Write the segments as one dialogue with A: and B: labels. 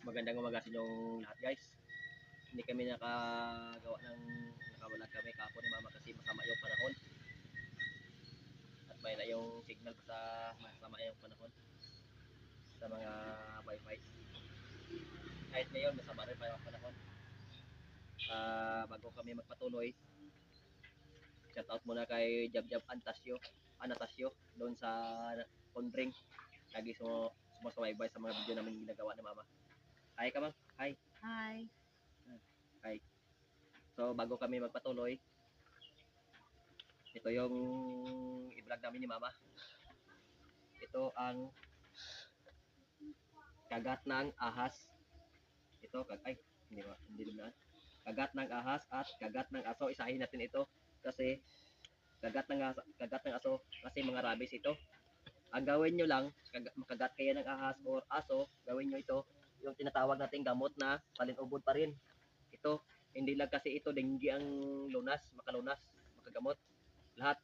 A: Magandang umaga sa inyong lahat guys. Hindi kami nakawalan kami kahapon ni mama kasi masama yung panahon. At may na yung signal sa masama yung panahon sa mga wifi. Kahit ngayon masama rin pa yung panahon. Bago kami magpatuloy, shout out muna kay Jab Anastasio doon sa Kondring. Lagi sumusubaybay sa mga video namin ginagawa ni mama. Hi ka, ma'am. Hi.
B: Hi.
A: Hi. So bago kami magpatuloy, ito yung i-vlog namin ni mama. Ito ang kagat ng ahas. Ito, hindi dumaan. Kagat ng ahas at kagat ng aso. Isahin natin ito kasi kagat ng aso kasi mga rabies ito. Ang gawin nyo lang, makagat kayo ng ahas or aso, gawin nyo ito, yung tinatawag nating gamot na palinubod pa rin. Ito, hindi lang kasi ito dengue ang makalunas, makagamot. Lahat,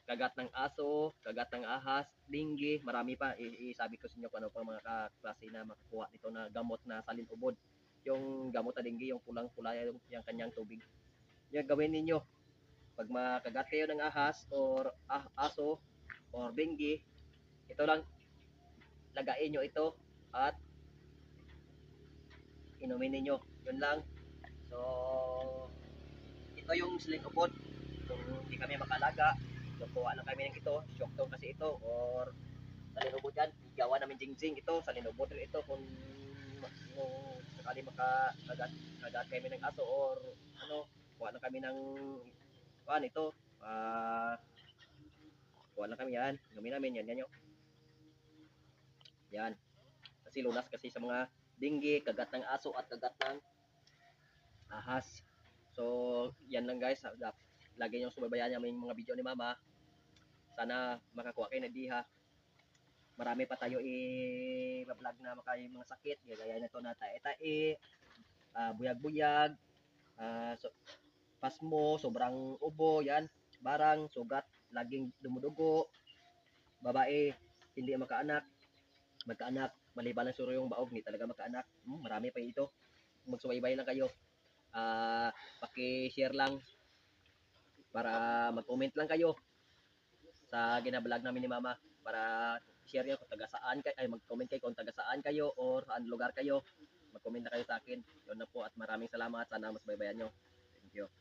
A: kagat ng aso, kagat ng ahas, dengue, marami pa. Isabi ko sa inyo kung ano pa mga klase na makakuha nito na gamot na salinubod. Yung gamot na dengue, yung pulang-pula yung kanyang tubig. Yung gawin ninyo, pag makagat kayo ng ahas or aso or dengue, ito lang, lagain nyo ito at inumin ninyo. Yun lang. So, ito yung salinubod. Kung hindi kami makalaga, kukuha lang kami ng ito, shock down kasi ito, or salinubod yan, igawa namin jingjing ito, salinubod rin ito kung sakali kagat kami ng aso or ano, kuha lang kami ng ito, kuha lang kami yan, gawin namin yan, yan, kasi lunas kasi sa mga dengue, kagat ng aso at kagat ng ahas. So, yan lang guys, lagi nyo subaybayan yung mga video ni mama. Sana makakuha kayo ng diha. Marami pa tayo i-vlog na mga sakit, gaya nito na tae-tae, buyag-buyag, pasmo, sobrang ubo, yan, barang, sugat, laging dumudugo, babae, hindi magkaanak, maliban lang suro yung baog, hindi talaga magkaanak. Marami pa ito. Magsubaybay lang kayo. Paki-share lang para mag-comment lang kayo sa ginablog namin ni mama para share nyo kung taga saan kayo, mag-comment kayo kung taga saan kayo or saan lugar kayo. Mag-comment na kayo sa akin. Yun na po at maraming salamat. Sana mas baybayan nyo. Thank you.